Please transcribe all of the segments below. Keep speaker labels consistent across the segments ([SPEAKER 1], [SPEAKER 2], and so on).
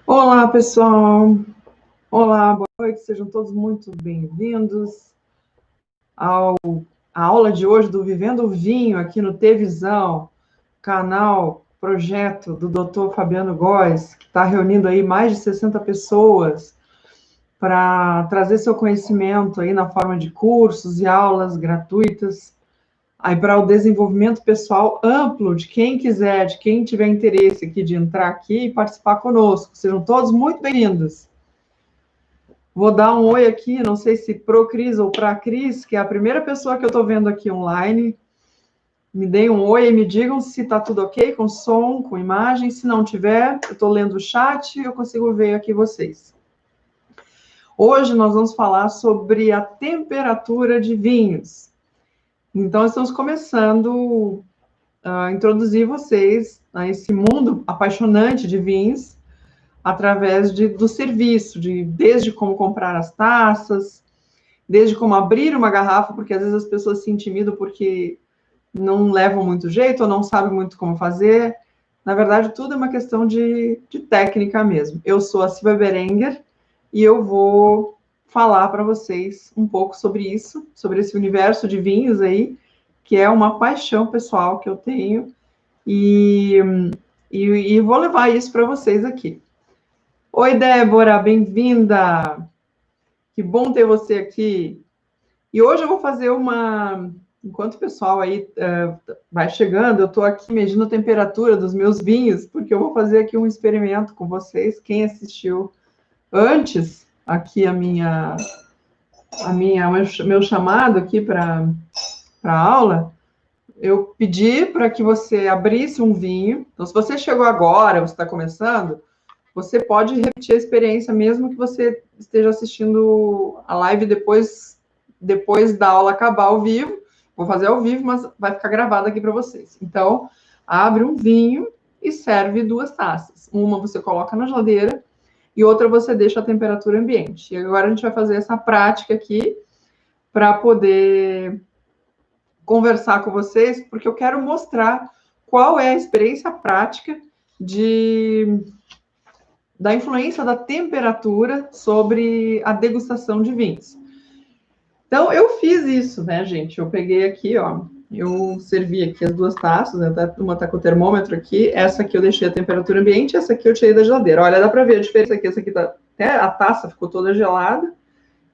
[SPEAKER 1] Olá, pessoal. Olá, boa noite. Sejam todos muito bem-vindos à aula de hoje do Vivendo o Vinho aqui no T-Visão, canal, projeto do Dr. Fabiano Góes, que está reunindo aí mais de 60 pessoas para trazer seu conhecimento aí na forma de cursos e aulas gratuitas, aí para o desenvolvimento pessoal amplo de quem quiser, de quem tiver interesse aqui de entrar aqui e participar conosco. Sejam todos muito bem-vindos. Vou dar um oi aqui, não sei se pro Cris ou para Cris, que é a primeira pessoa que eu estou vendo aqui online. Me deem um oi e me digam se está tudo ok com som, com imagem. Se não tiver, eu estou lendo o chat e eu consigo ver aqui vocês. Hoje nós vamos falar sobre a temperatura de vinhos. Então, estamos começando a introduzir vocês a esse mundo apaixonante de vinhos, através do serviço, desde como comprar as taças, desde como abrir uma garrafa, porque às vezes as pessoas se intimidam porque não levam muito jeito ou não sabem muito como fazer. Na verdade, tudo é uma questão de técnica mesmo. Eu sou a Silvia Berenguer e eu vou falar para vocês um pouco sobre isso, sobre esse universo de vinhos aí, que é uma paixão pessoal que eu tenho, e vou levar isso para vocês aqui. Oi, Débora, bem-vinda! Que bom ter você aqui. E hoje eu vou fazer enquanto o pessoal aí vai chegando, eu estou aqui medindo a temperatura dos meus vinhos, porque eu vou fazer aqui um experimento com vocês. Quem assistiu antes aqui meu chamado aqui para a aula, eu pedi para que você abrisse um vinho. Então, se você chegou agora, você está começando, você pode repetir a experiência, mesmo que você esteja assistindo a live depois da aula acabar ao vivo. Vou fazer ao vivo, mas vai ficar gravado aqui para vocês. Então, abre um vinho e serve 2 taças. Uma você coloca na geladeira e outra você deixa a temperatura ambiente. E agora a gente vai fazer essa prática aqui para poder conversar com vocês, porque eu quero mostrar qual é a experiência prática da influência da temperatura sobre a degustação de vinhos. Então, eu fiz isso, né, gente? Eu peguei aqui, ó, eu servi aqui as 2 taças, né? Uma tá com o termômetro aqui, essa aqui eu deixei a temperatura ambiente, essa aqui eu tirei da geladeira. Olha, dá para ver a diferença aqui, essa aqui tá, até a taça ficou toda gelada,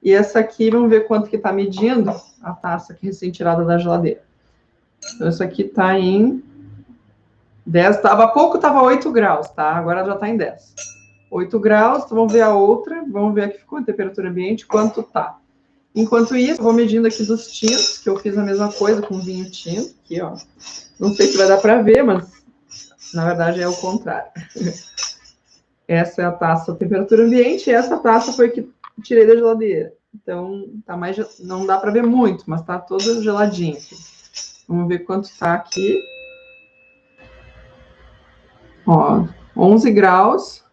[SPEAKER 1] e essa aqui, vamos ver quanto que tá medindo a taça que recém-tirada da geladeira. Então, essa aqui tá em 10, há pouco estava 8 graus, tá? Agora já tá em 10. 8 graus, então vamos ver a outra, vamos ver aqui ficou a temperatura ambiente, quanto tá. Enquanto isso, eu vou medindo aqui dos tintos, que eu fiz a mesma coisa com vinho tinto, aqui, ó. Não sei se vai dar para ver, mas na verdade é o contrário. Essa é a taça, a temperatura ambiente, e essa taça foi que tirei da geladeira. Então, tá mais, não dá para ver muito, mas tá toda geladinha aqui. Vamos ver quanto tá aqui. Ó, 11 graus.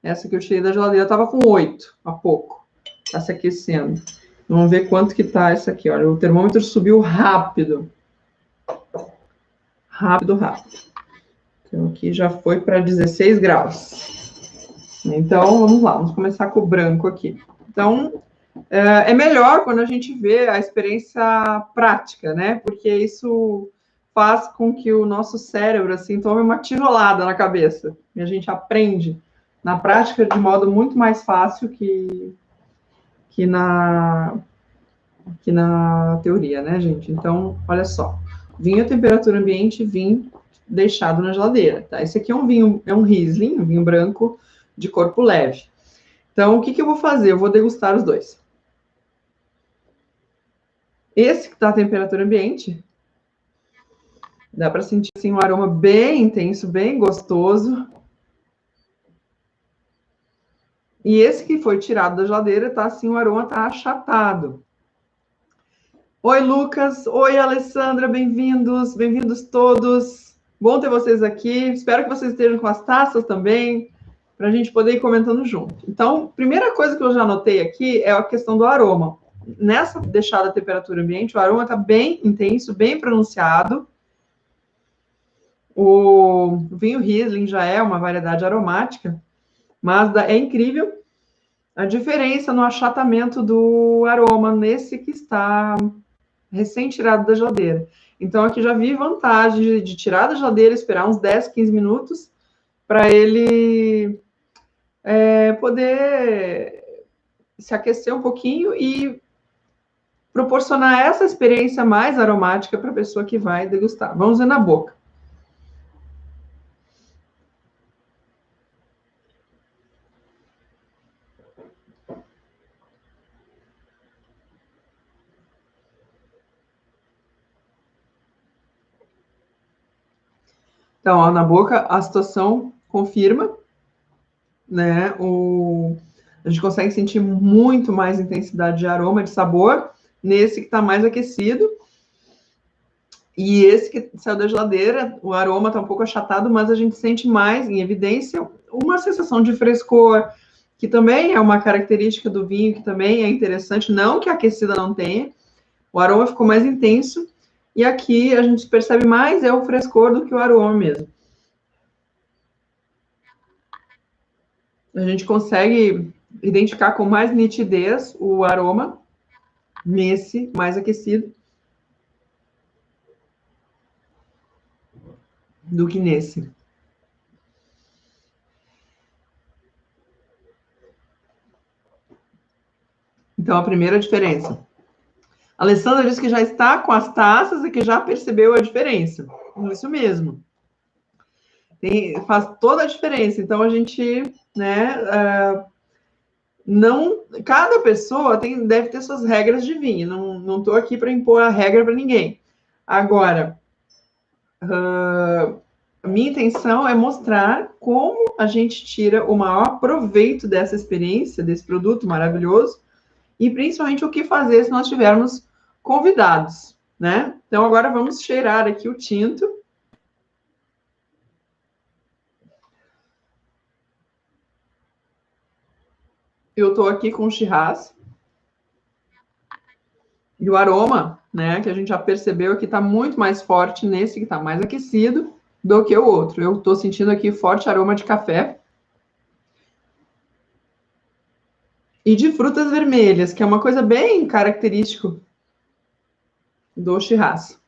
[SPEAKER 1] Essa que eu tirei da geladeira estava com 8, há pouco. Está se aquecendo. Vamos ver quanto que tá essa aqui. Olha, o termômetro subiu rápido. Rápido. Então, aqui já foi para 16 graus. Então, vamos lá. Vamos começar com o branco aqui. Então, é melhor quando a gente vê a experiência prática, né? Porque isso faz com que o nosso cérebro, assim, tome uma tijolada na cabeça. E a gente aprende na prática de modo muito mais fácil que na teoria, né, gente? Então, olha só. Vinho a temperatura ambiente, vinho deixado na geladeira, tá? Esse aqui é um vinho, é um Riesling, um vinho branco de corpo leve. Então, o que eu vou fazer? Eu vou degustar os dois. Esse que está a temperatura ambiente, dá para sentir, assim, um aroma bem intenso, bem gostoso. E esse que foi tirado da geladeira, tá assim, o aroma tá achatado. Oi, Lucas. Oi, Alessandra. Bem-vindos todos. Bom ter vocês aqui. Espero que vocês estejam com as taças também, para a gente poder ir comentando junto. Então, primeira coisa que eu já anotei aqui é a questão do aroma. Nessa deixada a temperatura ambiente, o aroma está bem intenso, bem pronunciado. o vinho Riesling já é uma variedade aromática, mas é incrível a diferença no achatamento do aroma nesse que está recém-tirado da geladeira. Então, aqui já vi vantagem de tirar da geladeira, esperar uns 10, 15 minutos, para ele poder se aquecer um pouquinho e proporcionar essa experiência mais aromática para a pessoa que vai degustar. Vamos ver na boca. Então, ó, na boca, a situação confirma, né? A gente consegue sentir muito mais intensidade de aroma, de sabor, nesse que está mais aquecido. E esse que saiu da geladeira, o aroma está um pouco achatado, mas a gente sente mais em evidência uma sensação de frescor, que também é uma característica do vinho, que também é interessante, não que a aquecida não tenha. O aroma ficou mais intenso, e aqui a gente percebe mais o frescor do que o aroma mesmo. A gente consegue identificar com mais nitidez o aroma nesse mais aquecido do que nesse. Então, a primeira diferença. A Alessandra disse que já está com as taças e que já percebeu a diferença. Isso mesmo. Faz toda a diferença. Então, a gente, né, não... Cada pessoa deve ter suas regras de vinho. Não estou aqui para impor a regra para ninguém. Agora, a minha intenção é mostrar como a gente tira o maior proveito dessa experiência, desse produto maravilhoso, e principalmente o que fazer se nós tivermos convidados, né? Então, agora vamos cheirar aqui o tinto. Eu estou aqui com o Shiraz. E o aroma, né, que a gente já percebeu que está muito mais forte nesse que está mais aquecido do que o outro. Eu estou sentindo aqui forte aroma de café. E de frutas vermelhas, que é uma coisa bem característica do Shiraz.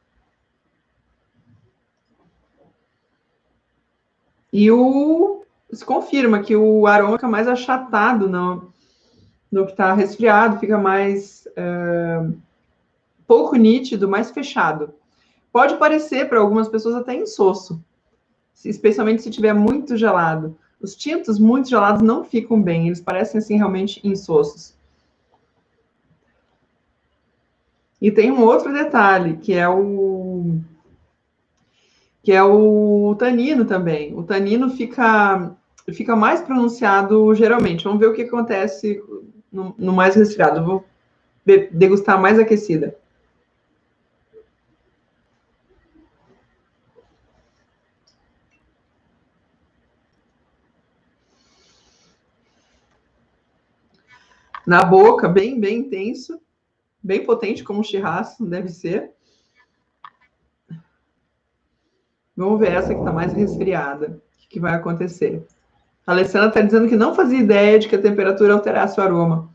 [SPEAKER 1] E se confirma que o aroma fica mais achatado no que está resfriado, fica mais pouco nítido, mais fechado. Pode parecer para algumas pessoas até insosso, especialmente se tiver muito gelado. Os tintos muito gelados não ficam bem, eles parecem assim realmente insossos. E tem um outro detalhe, que é o tanino também. O tanino fica mais pronunciado geralmente. Vamos ver o que acontece no mais resfriado. Vou degustar mais aquecida. Na boca, bem intenso, bem potente, como um Shiraz deve ser. Vamos ver essa que está mais resfriada. O que vai acontecer? A Alessandra está dizendo que não fazia ideia de que a temperatura alterasse o aroma.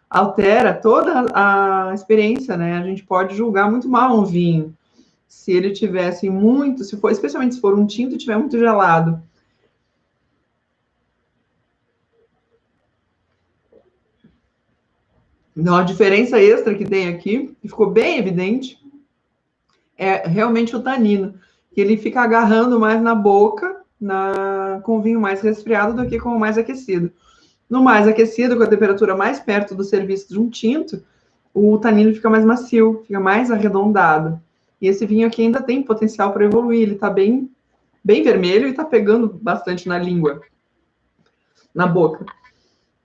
[SPEAKER 1] Altera toda a experiência, né? A gente pode julgar muito mal um vinho. Se ele tivesse muito, especialmente se for um tinto e tiver muito gelado. Então, a diferença extra que tem aqui, que ficou bem evidente, é realmente o tanino, que ele fica agarrando mais na boca com o vinho mais resfriado do que com o mais aquecido. No mais aquecido, com a temperatura mais perto do serviço de um tinto, o tanino fica mais macio, fica mais arredondado. E esse vinho aqui ainda tem potencial para evoluir, ele está bem vermelho e está pegando bastante na língua, na boca.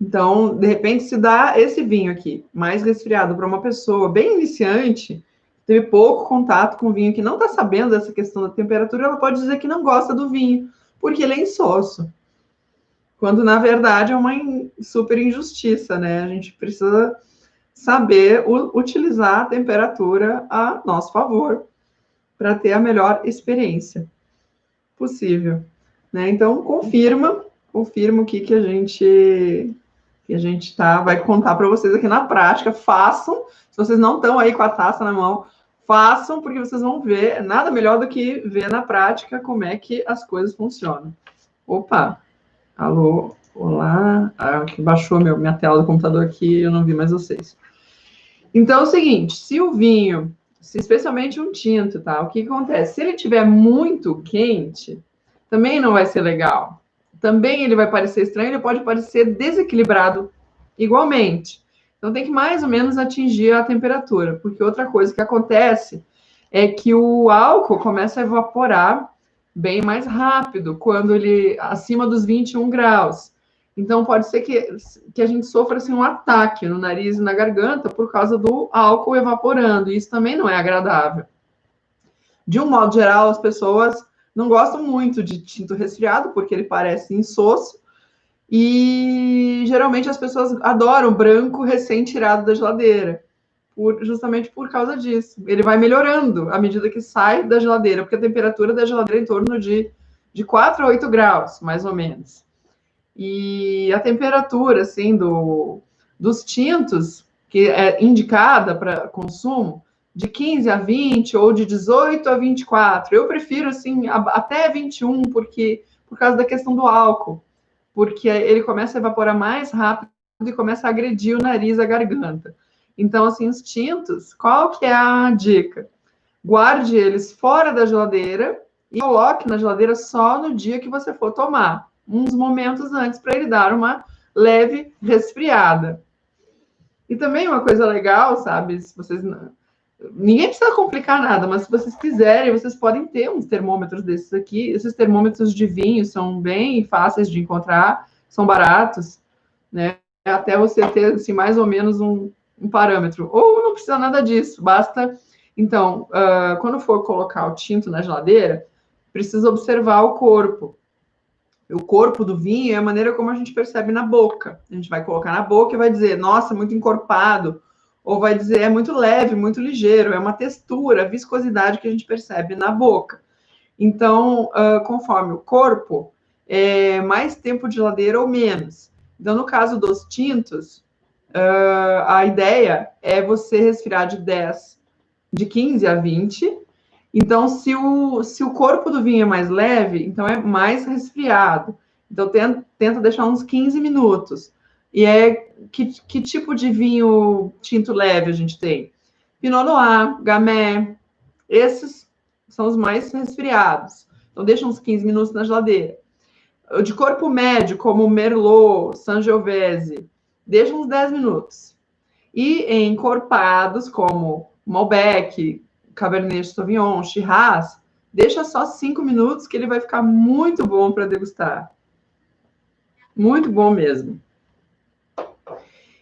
[SPEAKER 1] Então, de repente, se dá esse vinho aqui, mais resfriado, para uma pessoa bem iniciante, teve pouco contato com o vinho, que não está sabendo dessa questão da temperatura, ela pode dizer que não gosta do vinho, porque ele é insosso. Quando, na verdade, é uma super injustiça, né? A gente precisa saber utilizar a temperatura a nosso favor para ter a melhor experiência. possível, né? Então, confirma o que a gente vai contar para vocês aqui na prática. Façam, se vocês não estão aí com a taça na mão, façam, porque vocês vão ver, nada melhor do que ver na prática como é que as coisas funcionam. Opa, alô, olá, que baixou minha tela do computador aqui, eu não vi mais vocês. Então, é o seguinte, se o vinho, especialmente um tinto, tá? O que acontece? Se ele estiver muito quente, também não vai ser legal. Também ele vai parecer estranho, ele pode parecer desequilibrado igualmente. Então, tem que mais ou menos atingir a temperatura, porque outra coisa que acontece é que o álcool começa a evaporar bem mais rápido quando ele acima dos 21 graus. Então, pode ser que a gente sofra assim, um ataque no nariz e na garganta por causa do álcool evaporando. E isso também não é agradável. De um modo geral, as pessoas não gostam muito de tinto resfriado, porque ele parece insosso. E geralmente as pessoas adoram branco recém-tirado da geladeira, justamente por causa disso. Ele vai melhorando à medida que sai da geladeira, porque a temperatura da geladeira é em torno de 4 a 8 graus, mais ou menos. E a temperatura, assim, dos tintos, que é indicada para consumo, de 15 a 20 ou de 18 a 24. Eu prefiro, assim, até 21, porque, por causa da questão do álcool. Porque ele começa a evaporar mais rápido e começa a agredir o nariz, a garganta. Então, assim, os tintos, qual que é a dica? Guarde eles fora da geladeira e coloque na geladeira só no dia que você for tomar, uns momentos antes, para ele dar uma leve resfriada. E também uma coisa legal, sabe, se vocês ninguém precisa complicar nada, mas se vocês quiserem, vocês podem ter uns termômetros desses aqui. Esses termômetros de vinho são bem fáceis de encontrar, são baratos, né? Até você ter assim, mais ou menos um parâmetro. Ou não precisa nada disso, basta. Então, quando for colocar o tinto na geladeira, precisa observar o corpo. O corpo do vinho é a maneira como a gente percebe na boca. A gente vai colocar na boca e vai dizer, nossa, muito encorpado. Ou vai dizer, é muito leve, muito ligeiro. É uma textura, a viscosidade que a gente percebe na boca. Então, conforme o corpo, mais tempo de geladeira ou menos. Então, no caso dos tintos, a ideia é você resfriar de 15 a 20. Então, se o corpo do vinho é mais leve, então é mais resfriado. Então, tenta deixar uns 15 minutos. E que tipo de vinho tinto leve a gente tem? Pinot Noir, Gamay, esses são os mais resfriados. Então, deixa uns 15 minutos na geladeira. De corpo médio, como Merlot, Sangiovese, deixa uns 10 minutos. E em encorpados, como Malbec, Cabernet Sauvignon, Shiraz, deixa só 5 minutos que ele vai ficar muito bom para degustar. Muito bom mesmo.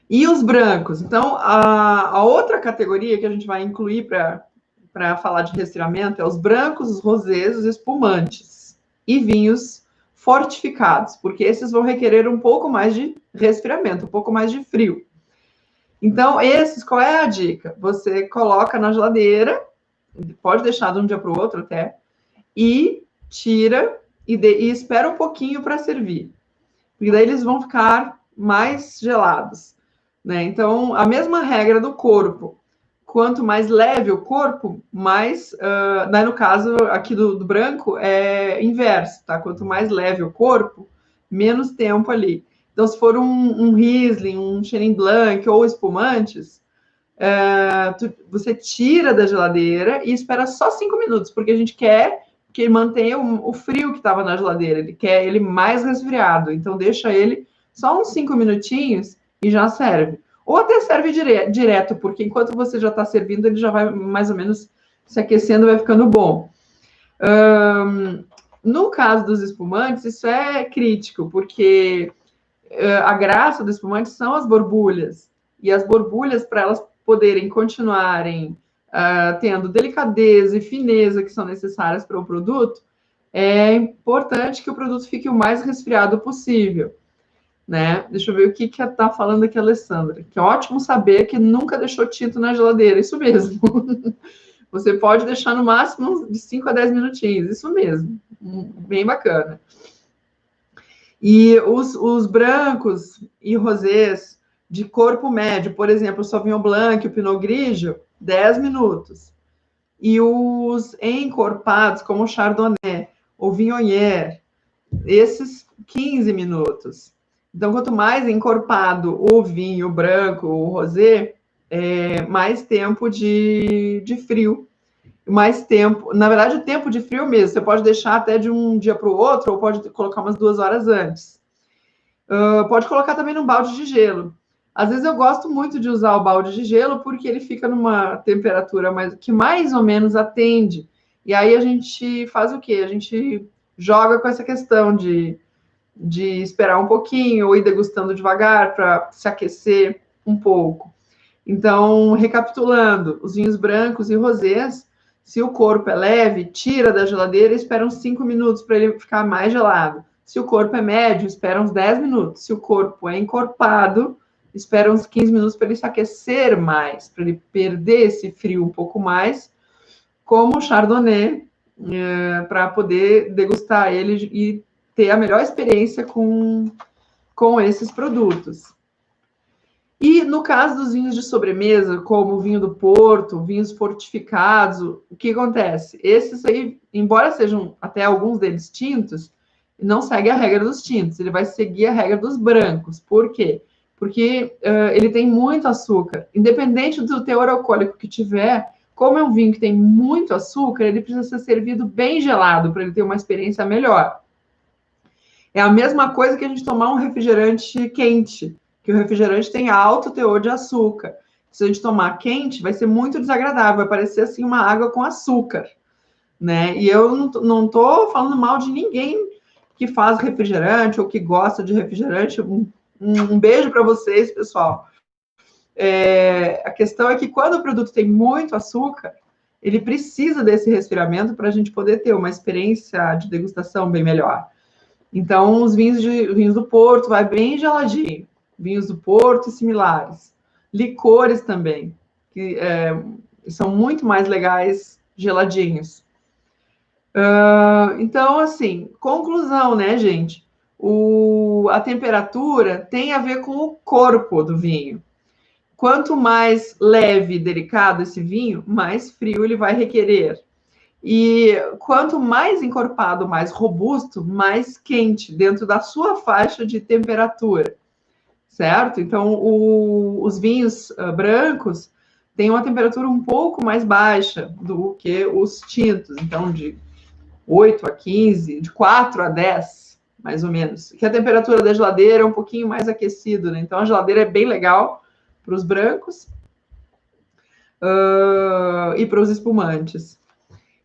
[SPEAKER 1] E os brancos? Então, a outra categoria que a gente vai incluir para falar de resfriamento é os brancos, os rosés, os espumantes e vinhos fortificados, porque esses vão requerer um pouco mais de resfriamento, um pouco mais de frio. Então, esses, qual é a dica? Você coloca na geladeira, pode deixar de um dia para o outro até, e tira e espera um pouquinho para servir. Porque daí eles vão ficar mais gelados, né? Então, a mesma regra do corpo. Quanto mais leve o corpo, mais... no caso aqui do branco, é inverso, tá? Quanto mais leve o corpo, menos tempo ali. Então, se for um Riesling, um Chenin Blanc ou espumantes, você tira da geladeira e espera só 5 minutos, porque a gente quer que ele mantenha o frio que estava na geladeira, ele quer ele mais resfriado, então deixa ele só uns 5 minutinhos e já serve. Ou até serve direto, porque enquanto você já está servindo, ele já vai mais ou menos se aquecendo, vai ficando bom. No caso dos espumantes, isso é crítico, porque a graça do espumante são as borbulhas. E as borbulhas, para elas poderem continuarem tendo delicadeza e fineza que são necessárias para o produto, é importante que o produto fique o mais resfriado possível. Né? Deixa eu ver o que está falando aqui a Alessandra. Que é ótimo saber que nunca deixou tinto na geladeira. Isso mesmo. Você pode deixar no máximo de 5 a 10 minutinhos, isso mesmo, bem bacana. E os brancos e rosés de corpo médio, por exemplo, o Sauvignon Blanc, o Pinot Grigio, 10 minutos. E os encorpados, como o Chardonnay, o Viognier, esses 15 minutos. Então, quanto mais encorpado o vinho branco, o rosé, mais tempo de frio. Mais tempo, na verdade, o tempo de frio mesmo, você pode deixar até de um dia para o outro, ou pode colocar umas 2 horas antes. Pode colocar também num balde de gelo. Às vezes eu gosto muito de usar o balde de gelo, porque ele fica numa temperatura que mais ou menos atende. E aí a gente faz o quê? A gente joga com essa questão de esperar um pouquinho, ou ir degustando devagar para se aquecer um pouco. Então, recapitulando, os vinhos brancos e rosés, se o corpo é leve, tira da geladeira e espera uns 5 minutos para ele ficar mais gelado. Se o corpo é médio, espera uns 10 minutos. Se o corpo é encorpado, espera uns 15 minutos para ele se aquecer mais, para ele perder esse frio um pouco mais, como o Chardonnay, para poder degustar ele e ter a melhor experiência com esses produtos. E no caso dos vinhos de sobremesa, como o vinho do Porto, vinhos fortificados, o que acontece? Esses aí, embora sejam até alguns deles tintos, não segue a regra dos tintos, ele vai seguir a regra dos brancos. Por quê? Porque ele tem muito açúcar. Independente do teor alcoólico que tiver, como é um vinho que tem muito açúcar, ele precisa ser servido bem gelado para ele ter uma experiência melhor. É a mesma coisa que a gente tomar um refrigerante quente, que o refrigerante tem alto teor de açúcar. Se a gente tomar quente, vai ser muito desagradável, vai parecer assim uma água com açúcar, né? E eu não estou falando mal de ninguém que faz refrigerante ou que gosta de refrigerante. Um beijo para vocês, pessoal. A questão é que quando o produto tem muito açúcar, ele precisa desse resfriamento para a gente poder ter uma experiência de degustação bem melhor. Então, os vinhos do Porto vai bem geladinho. Vinhos do Porto e similares. Licores também, que são muito mais legais geladinhos. Então, assim, conclusão, né, gente? A temperatura tem a ver com o corpo do vinho. Quanto mais leve e delicado esse vinho, mais frio ele vai requerer. E quanto mais encorpado, mais robusto, mais quente, dentro da sua faixa de temperatura, certo? Então, os vinhos brancos têm uma temperatura um pouco mais baixa do que os tintos, então de 8 a 15, de 4 a 10, mais ou menos. Que a temperatura da geladeira é um pouquinho mais aquecida, né? Então, a geladeira é bem legal para os brancos e para os espumantes.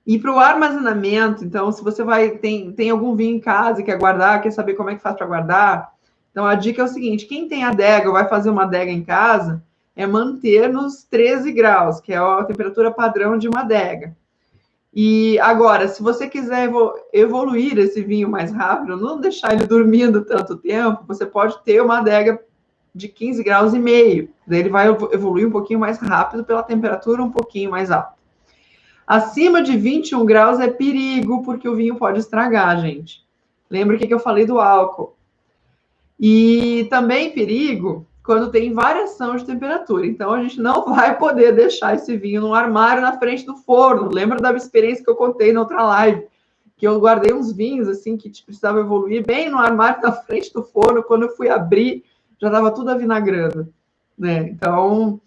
[SPEAKER 1] E para o armazenamento, então, se você tem algum vinho em casa e quer guardar, quer saber como é que faz para guardar, então a dica é o seguinte: quem tem adega ou vai fazer uma adega em casa, é manter nos 13 graus, que é a temperatura padrão de uma adega. E agora, se você quiser evoluir esse vinho mais rápido, não deixar ele dormindo tanto tempo, você pode ter uma adega de 15 graus e meio. Daí ele vai evoluir um pouquinho mais rápido pela temperatura um pouquinho mais alta. Acima de 21 graus é perigo, porque o vinho pode estragar, gente. Lembra que eu falei do álcool. E também perigo quando tem variação de temperatura. Então, a gente não vai poder deixar esse vinho no armário na frente do forno. Lembra da experiência que eu contei na outra live? Que eu guardei uns vinhos, assim, que precisava evoluir bem no armário na frente do forno. Quando eu fui abrir, já estava tudo avinagrando, né? Então,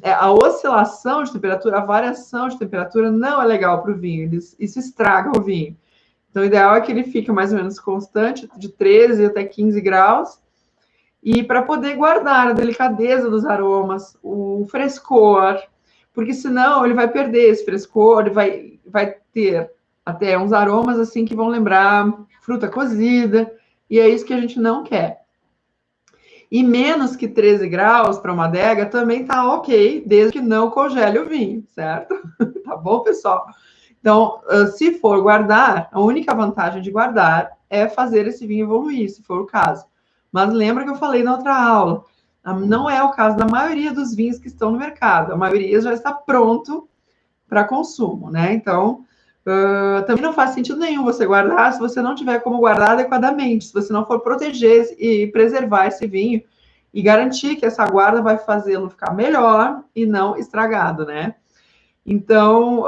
[SPEAKER 1] a oscilação de temperatura, a variação de temperatura não é legal para o vinho. Isso estraga o vinho. Então, o ideal é que ele fique mais ou menos constante, de 13 até 15 graus. E para poder guardar a delicadeza dos aromas, o frescor, porque senão ele vai perder esse frescor, ele vai ter até uns aromas assim que vão lembrar fruta cozida, e é isso que a gente não quer. E menos que 13 graus para uma adega também tá ok, desde que não congele o vinho, certo? Tá bom, pessoal? Então, se for guardar, a única vantagem de guardar é fazer esse vinho evoluir, se for o caso. Mas lembra que eu falei na outra aula, não é o caso da maioria dos vinhos que estão no mercado. A maioria já está pronto para consumo, né? Então, também não faz sentido nenhum você guardar se você não tiver como guardar adequadamente, se você não for proteger e preservar esse vinho e garantir que essa guarda vai fazê-lo ficar melhor e não estragado, né? Então,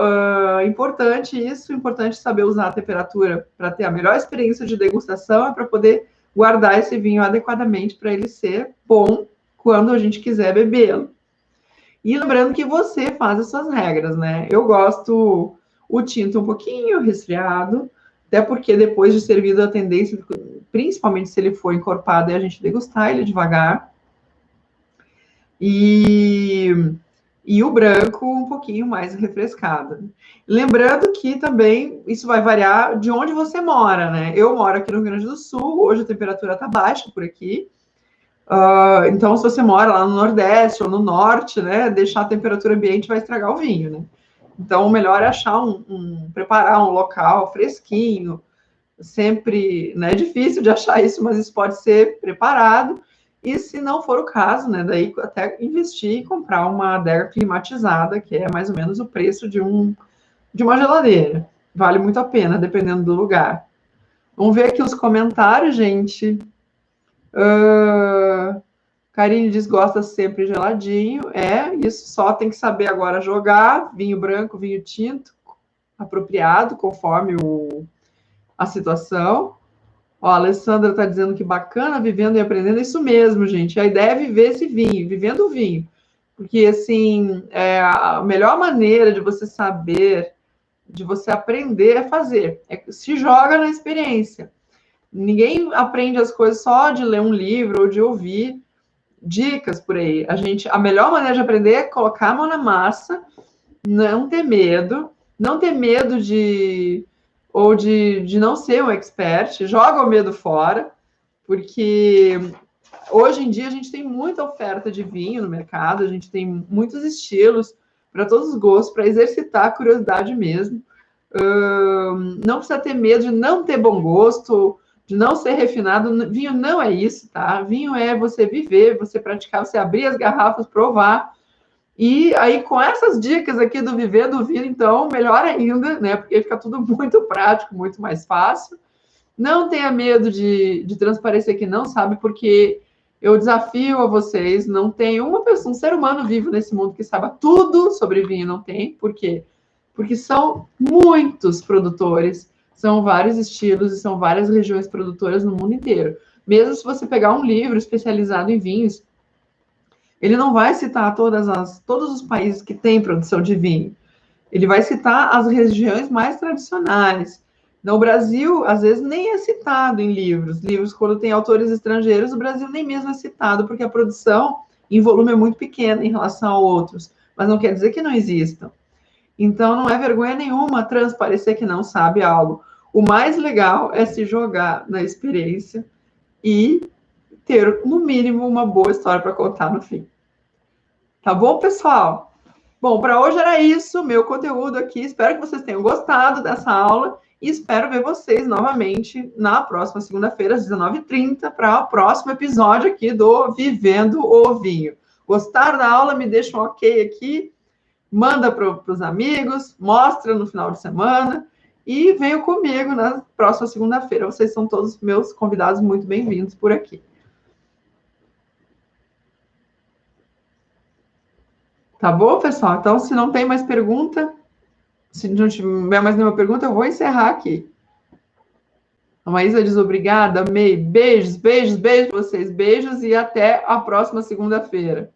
[SPEAKER 1] importante isso, importante saber usar a temperatura para ter a melhor experiência de degustação e para poder guardar esse vinho adequadamente para ele ser bom quando a gente quiser bebê-lo. E lembrando que você faz as suas regras, né? Eu gosto o tinto um pouquinho resfriado, até porque depois de servido a tendência, principalmente se ele for encorpado, é a gente degustar ele devagar. E o branco um pouquinho mais refrescado. Lembrando que também isso vai variar de onde você mora, né? Eu moro aqui no Rio Grande do Sul, hoje a temperatura está baixa por aqui. Então, se você mora lá no Nordeste ou no Norte, né, deixar a temperatura ambiente vai estragar o vinho, né? Então, o melhor é achar preparar um local fresquinho, sempre, né, é difícil de achar isso, mas isso pode ser preparado. E se não for o caso, né, daí até investir e comprar uma adega climatizada, que é mais ou menos o preço de uma geladeira. Vale muito a pena, dependendo do lugar. Vamos ver aqui os comentários, gente. Karine diz, gosta sempre geladinho. Isso só tem que saber agora jogar. Vinho branco, vinho tinto, apropriado, conforme a situação. Ó, a Alessandra está dizendo que bacana, vivendo e aprendendo. Isso mesmo, gente. A ideia é viver esse vinho, vivendo o vinho. Porque, assim, a melhor maneira de você saber, de você aprender é fazer. Se joga na experiência. Ninguém aprende as coisas só de ler um livro ou de ouvir dicas por aí. A melhor maneira de aprender é colocar a mão na massa, não ter medo de não ser um expert, joga o medo fora, porque hoje em dia a gente tem muita oferta de vinho no mercado, a gente tem muitos estilos para todos os gostos, para exercitar a curiosidade mesmo. Não precisa ter medo de não ter bom gosto, de não ser refinado. Vinho não é isso, tá? Vinho é você viver, você praticar, você abrir as garrafas, provar. E aí, com essas dicas aqui do Viver do Vinho, então, melhor ainda, né? Porque fica tudo muito prático, muito mais fácil. Não tenha medo de transparecer que não sabe, porque eu desafio a vocês, não tem uma pessoa, um ser humano vivo nesse mundo que saiba tudo sobre vinho, não tem. Por quê? Porque são muitos produtores, são vários estilos e são várias regiões produtoras no mundo inteiro. Mesmo se você pegar um livro especializado em vinhos, ele não vai citar todos os países que têm produção de vinho. Ele vai citar as regiões mais tradicionais. No Brasil, às vezes, nem é citado em livros. Livros, quando tem autores estrangeiros, o Brasil nem mesmo é citado, porque a produção em volume é muito pequena em relação a outros. Mas não quer dizer que não existam. Então, não é vergonha nenhuma transparecer que não sabe algo. O mais legal é se jogar na experiência e ter, no mínimo, uma boa história para contar no fim. Tá bom, pessoal? Bom, para hoje era isso, meu conteúdo aqui. Espero que vocês tenham gostado dessa aula e espero ver vocês novamente na próxima segunda-feira, às 19h30, para o próximo episódio aqui do Vivendo o Vinho. Gostaram da aula? Me deixa um ok aqui, manda para os amigos, mostra no final de semana e venham comigo na próxima segunda-feira. Vocês são todos meus convidados muito bem-vindos por aqui. Tá bom, pessoal? Então, se não tem mais pergunta, se não tiver mais nenhuma pergunta, eu vou encerrar aqui. A Maísa diz obrigada, amei. Beijos, beijos, beijos para vocês. Beijos e até a próxima segunda-feira.